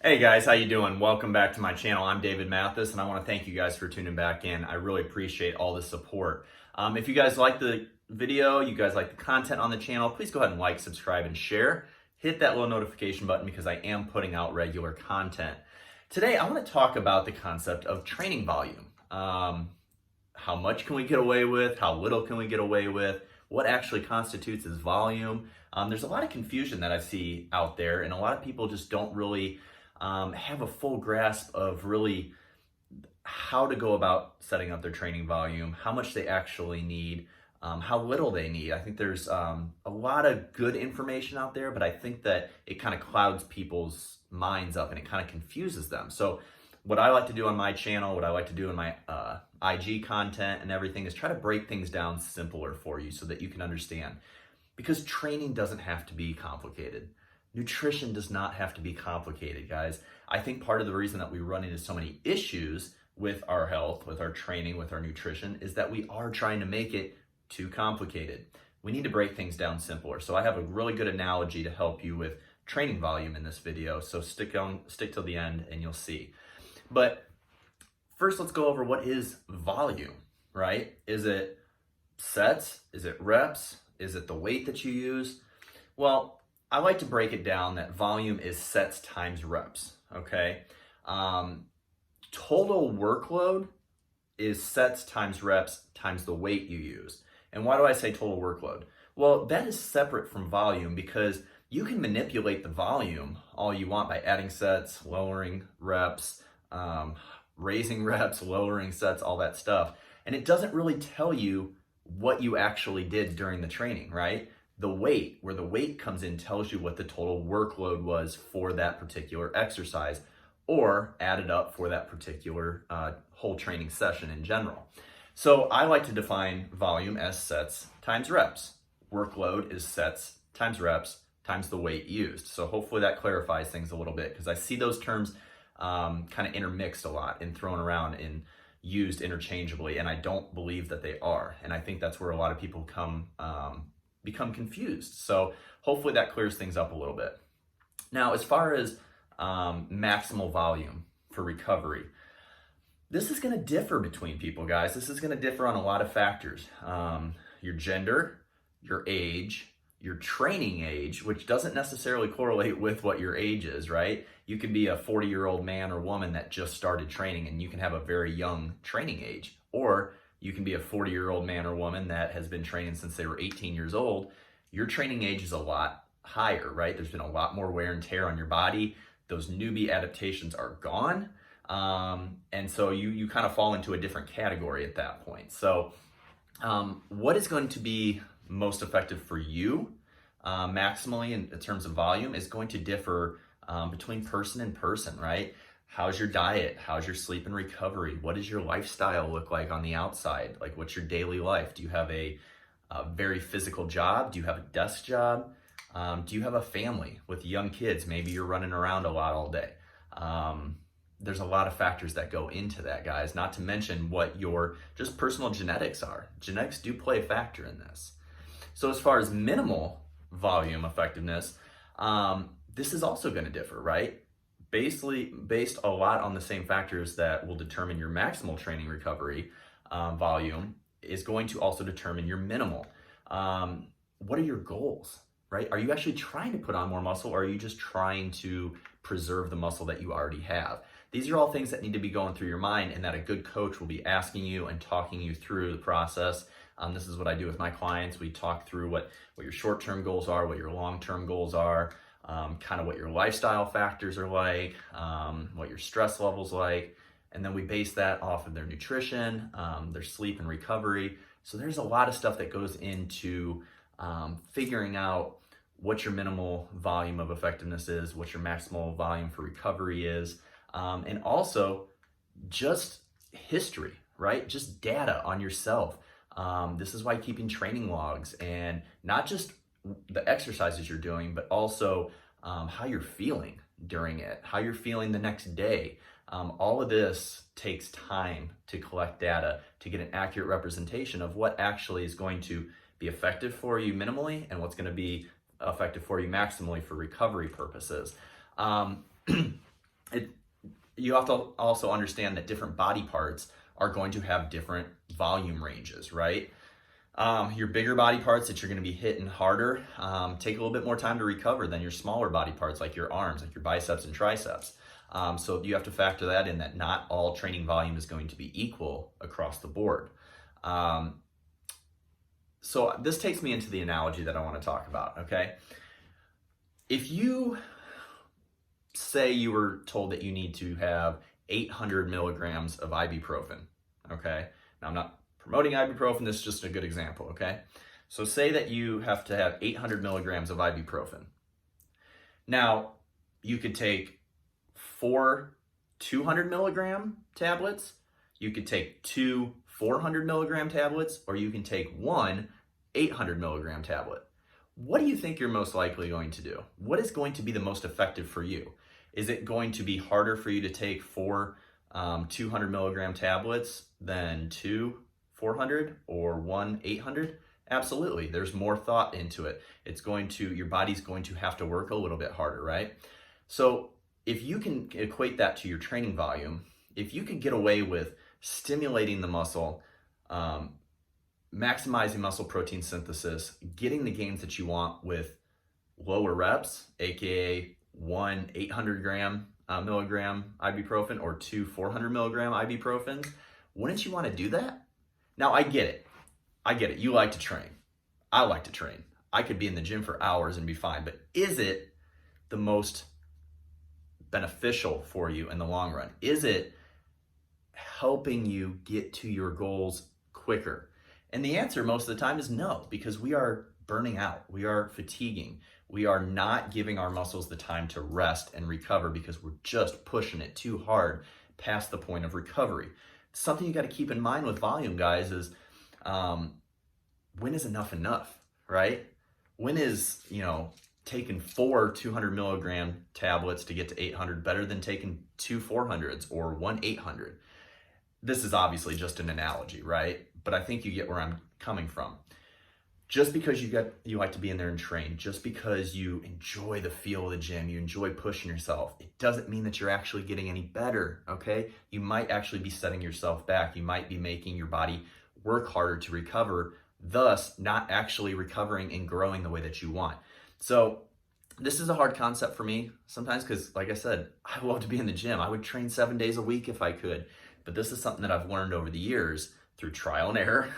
Hey guys, how you doing? Welcome back to my channel. I'm David Mathis, and I want to thank you guys for tuning back in. I really appreciate all the support. If you guys like the video, you guys like the content on the channel, please go ahead and like, subscribe, and share. Hit that little notification button because I am putting out regular content. Today, I want to talk about the concept of training volume. How much can we get away with? How little can we get away with? What actually constitutes as volume? There's a lot of confusion that I see out there, and a lot of people just don't really have a full grasp of really how to go about setting up their training volume, how much they actually need, how little they need. I think there's a lot of good information out there, but I think that it kind of clouds people's minds up and it kind of confuses them. So what I like to do on my channel, what I like to do in my IG content and everything is try to break things down simpler for you so that you can understand. Because training doesn't have to be complicated. Nutrition does not have to be complicated, guys. I think part of the reason that we run into so many issues with our health, with our training, with our nutrition, is that we are trying to make it too complicated. We need to break things down simpler. So I have a really good analogy to help you with training volume in this video. So stick till the end and you'll see. But first, let's go over what is volume, right? Is it sets? Is it reps? Is it the weight that you use? Well, I like to break it down that volume is sets times reps, okay? Total workload is sets times reps times the weight you use. And why do I say total workload? Well, that is separate from volume because you can manipulate the volume all you want by adding sets, lowering reps, raising reps, lowering sets, all that stuff. And it doesn't really tell you what you actually did during the training, right? The weight, where the weight comes in, tells you what the total workload was for that particular exercise or added up for that particular whole training session in general. So I like to define volume as sets times reps. Workload is sets times reps times the weight used. So hopefully that clarifies things a little bit because I see those terms kind of intermixed a lot and thrown around and used interchangeably, and I don't believe that they are. And I think that's where a lot of people become confused. So hopefully that clears things up a little bit. Now, as far as maximal volume for recovery, this is going to differ between people, guys. This is going to differ on a lot of factors. Your gender, your age, your training age, which doesn't necessarily correlate with what your age is, right? You could be a 40-year-old man or woman that just started training and you can have a very young training age. Or you can be a 40-year-old man or woman that has been training since they were 18 years old. Your training age is a lot higher, right? There's been a lot more wear and tear on your body. Those newbie adaptations are gone. And so you kind of fall into a different category at that point. So what is going to be most effective for you maximally in terms of volume is going to differ between person and person, right? How's your diet? How's your sleep and recovery? What does your lifestyle look like on the outside? Like, what's your daily life? Do you have a very physical job? Do you have a desk job? Do you have a family with young kids? Maybe you're running around a lot all day. There's a lot of factors that go into that, guys, not to mention what your just personal genetics are. Genetics do play a factor in this. So as far as minimal volume effectiveness, this is also going to differ, right? Basically, based a lot on the same factors that will determine your maximal training recovery volume is going to also determine your minimal. What are your goals, right? Are you actually trying to put on more muscle or are you just trying to preserve the muscle that you already have? These are all things that need to be going through your mind and that a good coach will be asking you and talking you through the process. This is what I do with my clients. We talk through what your short-term goals are, what your long-term goals are, kind of what your lifestyle factors are like, what your stress level's like, and then we base that off of their nutrition, their sleep and recovery. So there's a lot of stuff that goes into figuring out what your minimal volume of effectiveness is, what your maximal volume for recovery is, and also just history, right? Just data on yourself. This is why keeping training logs and not just the exercises you're doing, but also how you're feeling during it, how you're feeling the next day. All of this takes time to collect data to get an accurate representation of what actually is going to be effective for you minimally and what's going to be effective for you maximally for recovery purposes. it, you have to also understand that different body parts are going to have different volume ranges, right? Your bigger body parts that you're going to be hitting harder take a little bit more time to recover than your smaller body parts like your arms, like your biceps and triceps. So you have to factor that in, that not all training volume is going to be equal across the board. So this takes me into the analogy that I want to talk about, okay? If you say you were told that you need to have 800 milligrams of ibuprofen, okay? Now I'm not promoting ibuprofen, this is just a good example, okay? So say that you have to have 800 milligrams of ibuprofen. Now, you could take 4 200 milligram tablets, you could take 2 400 milligram tablets, or you can take 1 800 milligram tablet. What do you think you're most likely going to do? What is going to be the most effective for you? Is it going to be harder for you to take 4 200 milligram tablets than 2 400 or 1 800? Absolutely. There's more thought into it. Your body's going to have to work a little bit harder, right? So if you can equate that to your training volume, if you can get away with stimulating the muscle, maximizing muscle protein synthesis, getting the gains that you want with lower reps, aka 1 800 milligram ibuprofen or 2 400 milligram ibuprofens, wouldn't you want to do that? Now, I get it. You like to train. I like to train. I could be in the gym for hours and be fine, but is it the most beneficial for you in the long run? Is it helping you get to your goals quicker? And the answer most of the time is no, because we are burning out. We are fatiguing. We are not giving our muscles the time to rest and recover because we're just pushing it too hard past the point of recovery. Something you got to keep in mind with volume, guys, is when is enough, right? When is, taking 4 200 milligram tablets to get to 800 better than taking 2 400s or 1 800? This is obviously just an analogy, right? But I think you get where I'm coming from. Just because you like to be in there and train, just because you enjoy the feel of the gym, you enjoy pushing yourself, it doesn't mean that you're actually getting any better, okay? You might actually be setting yourself back. You might be making your body work harder to recover, thus not actually recovering and growing the way that you want. So this is a hard concept for me sometimes because, like I said, I love to be in the gym. I would train 7 days a week if I could. But this is something that I've learned over the years through trial and error,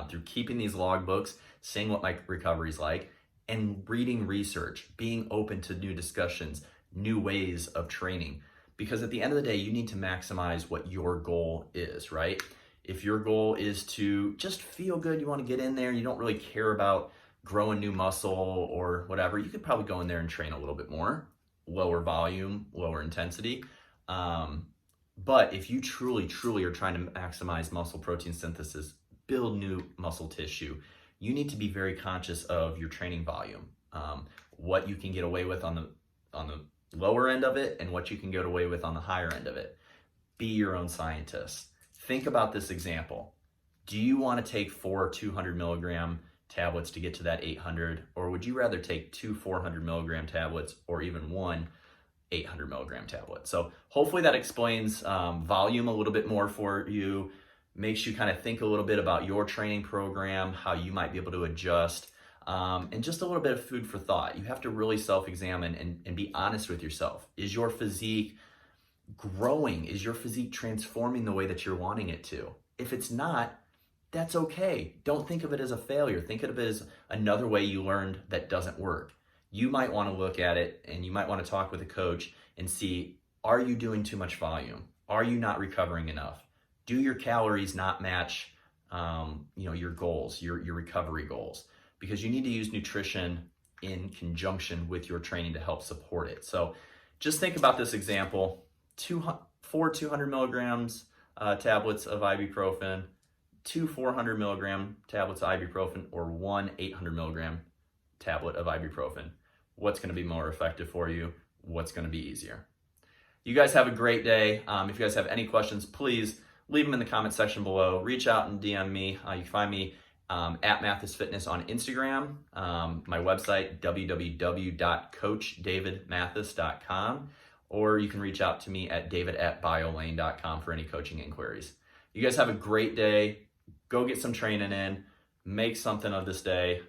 through keeping these log books, seeing what my recovery's like, and reading research, being open to new discussions, new ways of training. Because at the end of the day, you need to maximize what your goal is, right? If your goal is to just feel good, you want to get in there, you don't really care about growing new muscle or whatever, you could probably go in there and train a little bit more, lower volume, lower intensity. But if you truly are trying to maximize muscle protein synthesis, build new muscle tissue, you need to be very conscious of your training volume, what you can get away with on the lower end of it and what you can get away with on the higher end of it. Be your own scientist. Think about this example. Do you want to take 4 200 milligram tablets to get to that 800, or would you rather take 2 400 milligram tablets or even 1 800 milligram tablet? So hopefully that explains volume a little bit more for you, makes you kind of think a little bit about your training program, how you might be able to adjust, and just a little bit of food for thought. You have to really self-examine and be honest with yourself. Is your physique growing? Is your physique transforming the way that you're wanting it to? If it's not, that's okay. Don't think of it as a failure. Think of it as another way you learned that doesn't work. You might want to look at it and you might want to talk with a coach and see, are you doing too much volume? Are you not recovering enough? Do your calories not match your goals, your recovery goals? Because you need to use nutrition in conjunction with your training to help support it. So just think about this example: 4 200 milligrams tablets of ibuprofen, 2 400 milligram tablets of ibuprofen, or 1 800 milligram tablet of ibuprofen. What's going to be more effective for you? What's going to be easier? You guys have a great day. If you guys have any questions, please leave them in the comment section below. Reach out and DM me. You can find me at Mathis Fitness on Instagram. My website, www.coachdavidmathis.com. or you can reach out to me at david@biolane.com for any coaching inquiries. You guys have a great day. Go get some training in. Make something of this day.